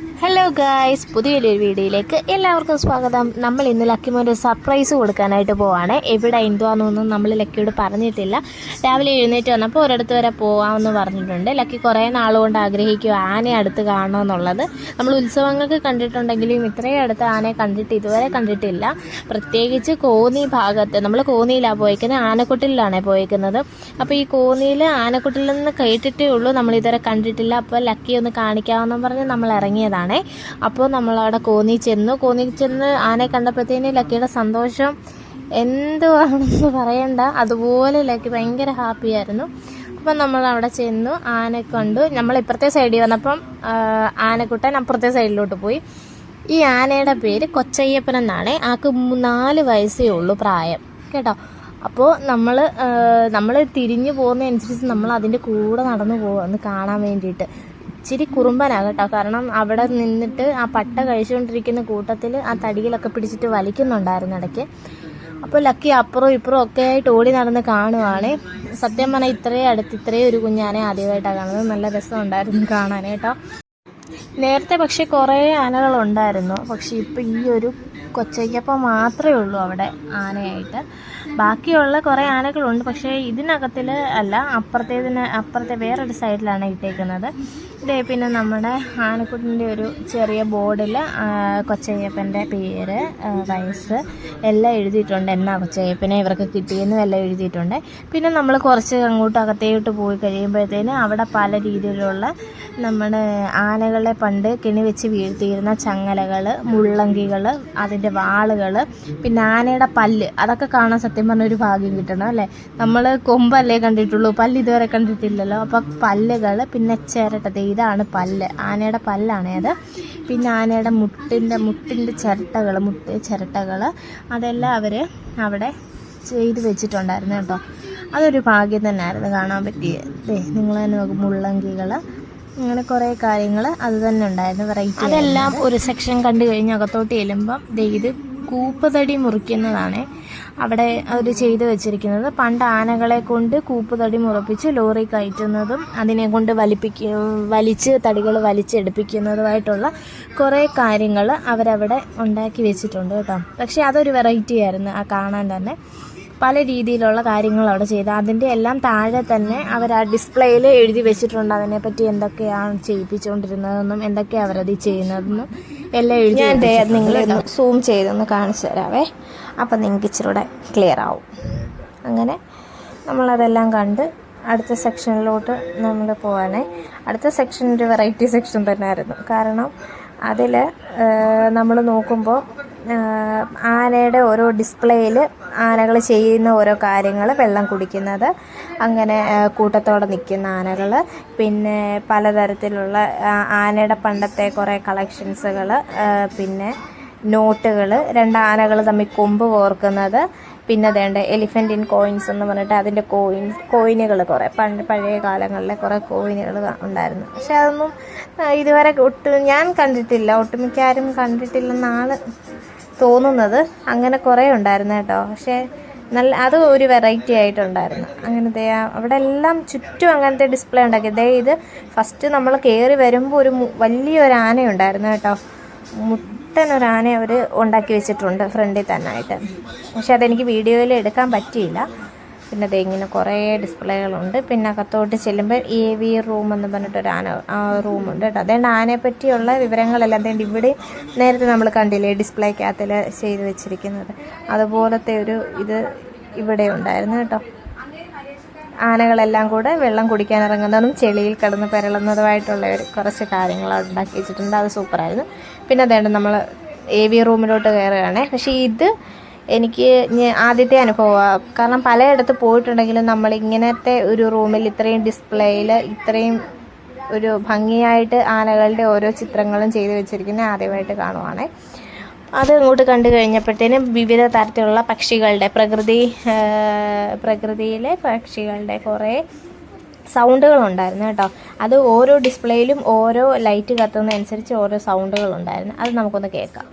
Hello guys, പുതിയൊരു വീഡിയോയിലേക്ക് എല്ലാവർക്കും സ്വാഗതം. നമ്മൾ ഇന്ന് ലക്കിമോന് ഒരു സർപ്രൈസ് കൊടുക്കാനായിട്ട് പോവാണ്. എവിടെ എന്തുവാന്നൊന്നും നമ്മൾ ലക്കിയോട് പറഞ്ഞിട്ടില്ല. രാവിലെ എഴുന്നേറ്റ് വന്നപ്പോൾ ഒരിടത്ത് വരെ പോകാമെന്ന് പറഞ്ഞിട്ടുണ്ട്. ലക്കി കുറേ നാളുകൊണ്ട് ആഗ്രഹിക്കും ആനയെ അടുത്ത് കാണണമെന്നുള്ളത്. നമ്മൾ ഉത്സവങ്ങൾക്ക് കണ്ടിട്ടുണ്ടെങ്കിലും ഇത്രയും അടുത്ത് ആനയെ ഇതുവരെ കണ്ടിട്ടില്ല. പ്രത്യേകിച്ച് കോന്നി ഭാഗത്ത്, നമ്മൾ കോന്നിയിലാണ് പോയേക്കുന്നത്, ആനക്കൊട്ടിലാണ് പോയേക്കുന്നത്. അപ്പോൾ ഈ കോന്നിയിൽ ആനക്കൊട്ടിൽ നിന്ന് കേട്ടിട്ടേ ഉള്ളൂ, നമ്മളിതുവരെ കണ്ടിട്ടില്ല. അപ്പോൾ ലക്കി ഒന്ന് കാണിക്കാമെന്ന് പറഞ്ഞ് നമ്മൾ ഇറങ്ങിയതാണ്. അപ്പോൾ നമ്മളവിടെ കോന്നി ചെന്ന് ആനയെ കണ്ടപ്പോഴത്തേന് ലക്കിയുടെ സന്തോഷം എന്തുവാണെന്ന് പറയണ്ട, അതുപോലെ ലക്കി ഭയങ്കര ഹാപ്പിയായിരുന്നു. അപ്പം നമ്മളവിടെ ചെന്നു, ആനയെ കണ്ടു. നമ്മൾ ഇപ്പുറത്തെ സൈഡിൽ വന്നപ്പം ആനക്കുട്ടൻ അപ്പുറത്തെ സൈഡിലോട്ട് പോയി. ഈ ആനയുടെ പേര് കൊച്ചയ്യപ്പൻ എന്നാണ്. ആൾക്ക് 4 വയസ്സേ ഉള്ളൂ പ്രായം കേട്ടോ. അപ്പോൾ നമ്മൾ തിരിഞ്ഞു പോകുന്നതനുസരിച്ച് നമ്മൾ അതിൻ്റെ കൂടെ നടന്നു പോകും ഒന്ന് കാണാൻ വേണ്ടിയിട്ട്. ഇച്ചിരി കുറുമ്പനാണ് കേട്ടോ, കാരണം അവിടെ നിന്നിട്ട് ആ പട്ട കഴിച്ചുകൊണ്ടിരിക്കുന്ന കൂട്ടത്തിൽ ആ തടിയിലൊക്കെ പിടിച്ചിട്ട് വലിക്കുന്നുണ്ടായിരുന്നു ഇടയ്ക്ക്. അപ്പോൾ ലക്കി അപ്പുറവും ഇപ്പുറവും ഒക്കെ ആയിട്ട് ഓടി നടന്ന് കാണുവാണ്. സത്യം പറഞ്ഞാൽ ഇത്രയും ഒരു കുഞ്ഞാനെ ആദ്യമായിട്ടാണ് കാണുന്നത്. നല്ല രസമുണ്ടായിരുന്നു കാണാൻ കേട്ടോ. നേരത്തെ പക്ഷേ കുറേ ആനകളുണ്ടായിരുന്നു, പക്ഷെ ഇപ്പം ഈ ഒരു കൊച്ചയ്യപ്പൻ മാത്രമേ ഉള്ളൂ അവിടെ ആനയായിട്ട്. ബാക്കിയുള്ള കുറേ ആനകളുണ്ട്, പക്ഷേ ഇതിനകത്തിൽ അല്ല, അപ്പുറത്തെ വേറൊരു സൈഡിലാണ് ഇട്ടേക്കുന്നത്. ഇതേ പിന്നെ നമ്മുടെ ആനക്കുട്ടിൻ്റെ ഒരു ചെറിയ ബോർഡിൽ കൊച്ചയ്യപ്പൻ്റെ പേര്, വയസ്സ് എല്ലാം എഴുതിയിട്ടുണ്ട്. എന്നാ കൊച്ചയ്യപ്പനെ ഇവർക്ക് കിട്ടിയെന്നും എല്ലാം എഴുതിയിട്ടുണ്ട്. പിന്നെ നമ്മൾ കുറച്ച് അങ്ങോട്ട് അകത്തേട്ട് പോയി കഴിയുമ്പോഴത്തേന് അവിടെ പല രീതിയിലുള്ള നമ്മുടെ ആനകളെ പണ്ട് കെണി വെച്ച് വീഴ്ത്തിയിരുന്ന ചങ്ങലകൾ, മുള്ളങ്കികൾ, അതിൻ്റെ വാളുകൾ, പിന്നെ ആനയുടെ പല്ല്, അതൊക്കെ കാണാൻ സത്യം പറഞ്ഞ ഒരു ഭാഗ്യം കിട്ടണം അല്ലേ. നമ്മൾ കൊമ്പല്ലേ കണ്ടിട്ടുള്ളൂ, പല്ല് ഇതുവരെ കണ്ടിട്ടില്ലല്ലോ. അപ്പോൾ പല്ലുകൾ, പിന്നെ ചിരട്ട, ഇതാണ് പല്ല്, ആനയുടെ പല്ലാണ് അത്. പിന്നെ ആനയുടെ മുട്ടിൻ്റെ ചിരട്ടകൾ അതെല്ലാം അവർ അവിടെ ചെയ്ത് വെച്ചിട്ടുണ്ടായിരുന്നു കേട്ടോ. അതൊരു ഭാഗ്യം തന്നെയായിരുന്നു കാണാൻ പറ്റിയത്. നിങ്ങൾ തന്നെ നോക്കും, മുള്ളങ്കികൾ, അങ്ങനെ കുറേ കാര്യങ്ങൾ അത് തന്നെ ഉണ്ടായിരുന്നു, വെറൈറ്റി. അതെല്ലാം ഒരു സെക്ഷൻ കണ്ടു കഴിഞ്ഞ് അകത്തോട്ട് ചെല്ലുമ്പം ഇത് കൂപ്പുതടി മുറിക്കുന്നതാണ് അവിടെ അവർ ചെയ്ത് വെച്ചിരിക്കുന്നത്. പണ്ട് ആനകളെ കൊണ്ട് കൂപ്പുതടി മുറിപ്പിച്ച് ലോറി കയറ്റുന്നതും അതിനെ കൊണ്ട് വലിച്ച് തടികൾ വലിച്ചെടുപ്പിക്കുന്നതുമായിട്ടുള്ള കുറേ കാര്യങ്ങൾ അവരവിടെ ഉണ്ടാക്കി വെച്ചിട്ടുണ്ട് കേട്ടോ. പക്ഷേ അതൊരു വെറൈറ്റി ആയിരുന്നു ആ കാണാൻ തന്നെ. പല രീതിയിലുള്ള കാര്യങ്ങൾ അവിടെ ചെയ്ത്, അതിൻ്റെ എല്ലാം താഴെ തന്നെ അവർ ആ ഡിസ്പ്ലേയിൽ എഴുതി വെച്ചിട്ടുണ്ട് അതിനെപ്പറ്റി എന്തൊക്കെയാണ് ചെയ്യിപ്പിച്ചുകൊണ്ടിരുന്നതെന്നും എന്തൊക്കെയാണ് അവരത് ചെയ്യുന്നതെന്നും എല്ലാം എഴുതി. ഞാൻ നിങ്ങളൊന്ന് സൂം ചെയ്തൊന്ന് കാണിച്ചു തരാവേ, അപ്പം നിങ്ങൾക്ക് ഇച്ചിരി കൂടെ ക്ലിയർ ആവും. അങ്ങനെ നമ്മളതെല്ലാം കണ്ട് അടുത്ത സെക്ഷനിലോട്ട് നമ്മൾ പോവാണേ. അടുത്ത സെക്ഷൻ ഒരു വെറൈറ്റി സെക്ഷൻ തന്നെ ആയിരുന്നു. കാരണം അതിൽ നമ്മൾ നോക്കുമ്പോൾ ആനയുടെ ഓരോ ഡിസ്പ്ലേയിൽ ആനകൾ ചെയ്യുന്ന ഓരോ കാര്യങ്ങൾ, വെള്ളം കുടിക്കുന്നത്, അങ്ങനെ കൂട്ടത്തോടെ നിൽക്കുന്ന ആനകൾ, പിന്നെ പലതരത്തിലുള്ള ആനയുടെ പണ്ടത്തെ കുറേ കളക്ഷൻസുകൾ, പിന്നെ നോട്ടുകൾ, 2 ആനകൾ തമ്മിൽ കൊമ്പ് കോർക്കുന്നത്, പിന്നെ അതേണ്ട എലിഫൻ്റ് ഇൻ കോയിൻസ് എന്ന് പറഞ്ഞിട്ട് അതിൻ്റെ കോയിനുകൾ കുറേ പഴയ കാലങ്ങളിലെ കുറേ കോയിനുകൾ ഉണ്ടായിരുന്നു. പക്ഷെ അതൊന്നും ഇതുവരെ ഞാൻ കണ്ടിട്ടില്ല, ഒട്ടുമിക്കാരും കണ്ടിട്ടില്ലെന്നാണ് തോന്നുന്നത്. അങ്ങനെ കുറേ ഉണ്ടായിരുന്നു കേട്ടോ. പക്ഷേ അത് ഒരു വെറൈറ്റി ആയിട്ടുണ്ടായിരുന്നു. അങ്ങനത്തെ അവിടെ എല്ലാം ചുറ്റും അങ്ങനത്തെ ഡിസ്പ്ലേ ഉണ്ടാക്കി. ഇത് ഫസ്റ്റ് നമ്മൾ കയറി വരുമ്പോൾ ഒരു വലിയൊരു ആനയുണ്ടായിരുന്നു കേട്ടോ. മുട്ടനൊരാന അവർ ഉണ്ടാക്കി വെച്ചിട്ടുണ്ട് ഫ്രണ്ടിൽ തന്നെ ആയിട്ട്. പക്ഷെ അതെനിക്ക് വീഡിയോയിൽ എടുക്കാൻ പറ്റിയില്ല. പിന്നെ ഇങ്ങനെ കുറേ ഡിസ്പ്ലേകളുണ്ട്. പിന്നെ അകത്തോട്ട് ചെല്ലുമ്പോൾ AV റൂം എന്ന് പറഞ്ഞിട്ടൊരു റൂമുണ്ട് കേട്ടോ. അതുകൊണ്ട് ആനയെ പറ്റിയുള്ള വിവരങ്ങളെല്ലാം അതുകൊണ്ട് ഇവിടെ നേരത്തെ നമ്മൾ കണ്ടില്ലേ ഡിസ്പ്ലേക്കകത്തിൽ ചെയ്ത് വെച്ചിരിക്കുന്നത്, അതുപോലത്തെ ഒരു ഇത് ഇവിടെ ഉണ്ടായിരുന്നു കേട്ടോ. ആനകളെല്ലാം കൂടെ വെള്ളം കുടിക്കാൻ ഇറങ്ങുന്നതും ചെളിയിൽ കിടന്ന് പെരളുന്നതുമായിട്ടുള്ള കുറച്ച് കാര്യങ്ങൾ ഉണ്ടാക്കി വെച്ചിട്ടുണ്ട്. അത് സൂപ്പറായിരുന്നു. പിന്നെ അതേണ്ട നമ്മൾ AV റൂമിലോട്ട് കയറുകയാണേ. പക്ഷേ ഇത് എനിക്ക് ആദ്യത്തെ അനുഭവമാണ്. കാരണം പലയിടത്ത് പോയിട്ടുണ്ടെങ്കിലും നമ്മൾ ഇങ്ങനത്തെ ഒരു റൂമിൽ ഇത്രയും ഡിസ്പ്ലേയിൽ ഇത്രയും ഒരു ഭംഗിയായിട്ട് ആനകളുടെ ഓരോ ചിത്രങ്ങളും ചെയ്ത് വെച്ചിരിക്കുന്നത് ആദ്യമായിട്ട് കാണുവാണേ. അത് ഇങ്ങോട്ട് കണ്ടു കഴിഞ്ഞപ്പോഴത്തേനും വിവിധ തരത്തിലുള്ള പക്ഷികളുടെ പ്രകൃതിയിലെ പക്ഷികളുടെ കുറേ സൗണ്ടുകളുണ്ടായിരുന്നു കേട്ടോ. അത് ഓരോ ഡിസ്പ്ലേയിലും ഓരോ ലൈറ്റ് കത്തുന്നതനുസരിച്ച് ഓരോ സൗണ്ടുകളുണ്ടായിരുന്നു. അത് നമുക്കൊന്ന് കേൾക്കാം.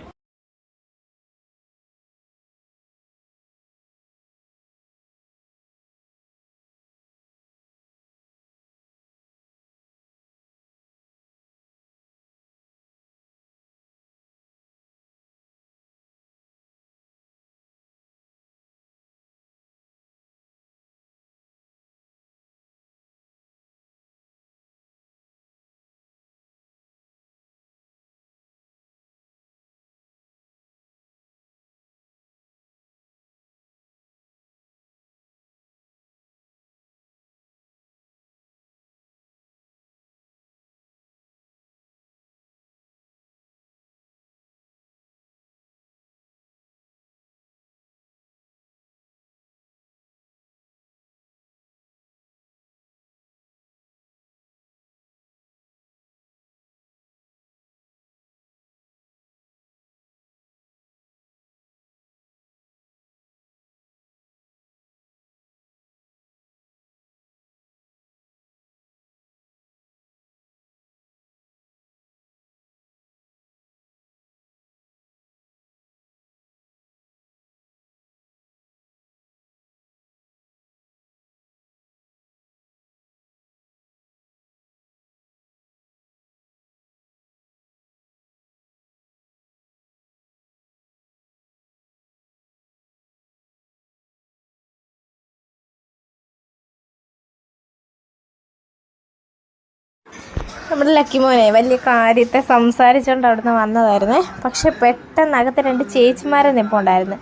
നമ്മുടെ ലക്കി മോനെ വലിയ കാര്യത്തെ സംസാരിച്ചുകൊണ്ട് അവിടുന്ന് വന്നതായിരുന്നേ. പക്ഷെ പെട്ടെന്ന് അകത്ത് 2 ചേച്ചിമാരെ നിൽപ്പുണ്ടായിരുന്നു.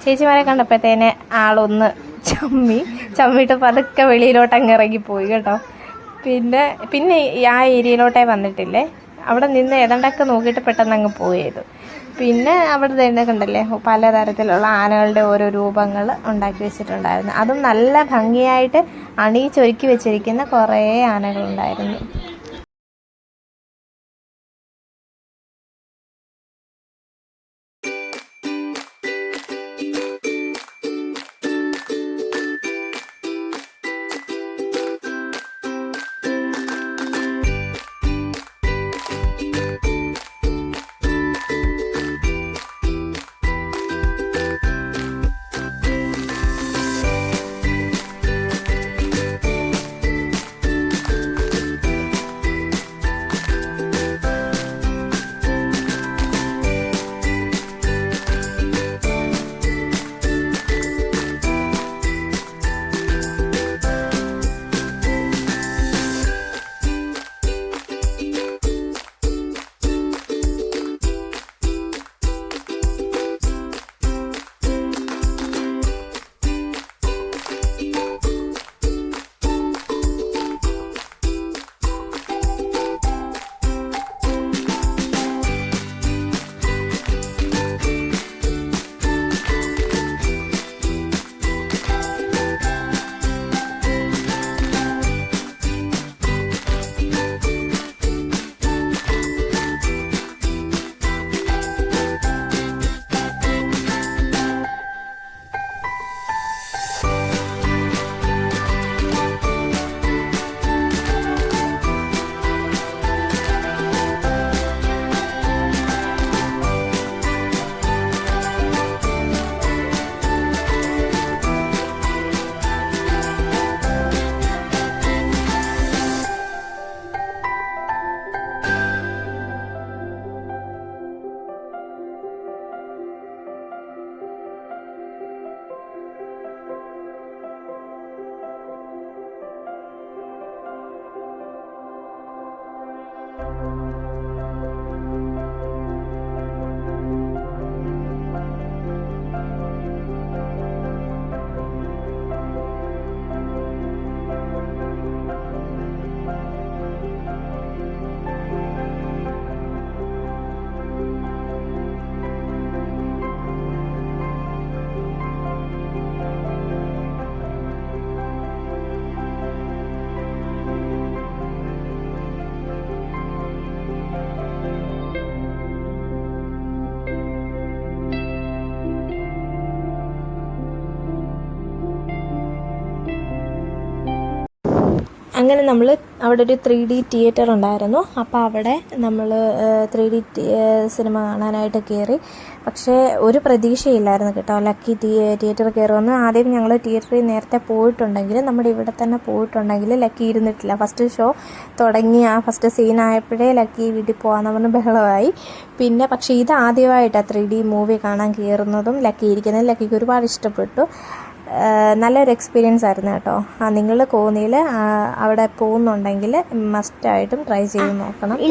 ചേച്ചിമാരെ കണ്ടപ്പോഴത്തേനെ ആളൊന്ന് ചമ്മിയിട്ട് പതുക്കെ വെളിയിലോട്ട് അങ്ങ് ഇറങ്ങിപ്പോയി കേട്ടോ. പിന്നെ ആ ഏരിയയിലോട്ടേ വന്നിട്ടില്ലേ. അവിടെ നിന്ന് ഏതാണ്ടൊക്കെ നോക്കിയിട്ട് പെട്ടെന്ന് അങ്ങ് പോയത്. പിന്നെ അവിടെ തന്നെ കണ്ടല്ലേ പലതരത്തിലുള്ള ആനകളുടെ ഓരോ രൂപങ്ങൾ ഉണ്ടാക്കി വെച്ചിട്ടുണ്ടായിരുന്നു. അതും നല്ല ഭംഗിയായിട്ട് അണിയിച്ചൊരുക്കി വെച്ചിരിക്കുന്ന കുറേ ആനകളുണ്ടായിരുന്നു. അങ്ങനെ നമ്മൾ അവിടെ ഒരു 3D തിയേറ്റർ ഉണ്ടായിരുന്നു. അപ്പോൾ അവിടെ നമ്മൾ 3D സിനിമ കാണാനായിട്ട് കയറി. പക്ഷേ ഒരു പ്രതീക്ഷയില്ലായിരുന്നു കേട്ടോ ലക്കി തിയേറ്റർ കയറുമെന്ന്. ആദ്യം ഞങ്ങൾ തിയേറ്ററിൽ നേരത്തെ പോയിട്ടുണ്ടെങ്കിൽ നമ്മുടെ ഇവിടെ തന്നെ പോയിട്ടുണ്ടെങ്കിൽ ലക്കി ഇരുന്നിട്ടില്ല. ഫസ്റ്റ് ഷോ തുടങ്ങി ആ ഫസ്റ്റ് സീനായപ്പോഴേ ലക്കി വീട്ടിൽ പോകാമെന്ന് പറഞ്ഞ് ബഹളമായി. പിന്നെ പക്ഷേ ഇത് ആദ്യമായിട്ടാണ് 3D മൂവി കാണാൻ കയറുന്നതും ലക്കി ഇരിക്കുന്നതും. ലക്കിക്ക് ഒരുപാട് ഇഷ്ടപ്പെട്ടു. നല്ലൊരു എക്സ്പീരിയൻസ് ആയിരുന്നു കേട്ടോ. നിങ്ങൾ കോന്നിയിൽ അവിടെ പോകുന്നുണ്ടെങ്കിൽ മസ്റ്റായിട്ടും ട്രൈ ചെയ്ത് നോക്കണം.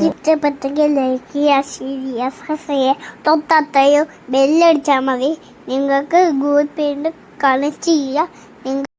ഇഷ്ടപ്പെട്ടെങ്കിൽ ലൈക്ക് ചെയ്യുക, തൊട്ടത്തയോ ബെല്ലടിച്ചാൽ മതി. നിങ്ങൾക്ക് ഗൂഗിൾ പേയിൽ കണക്ട് ചെയ്യുക.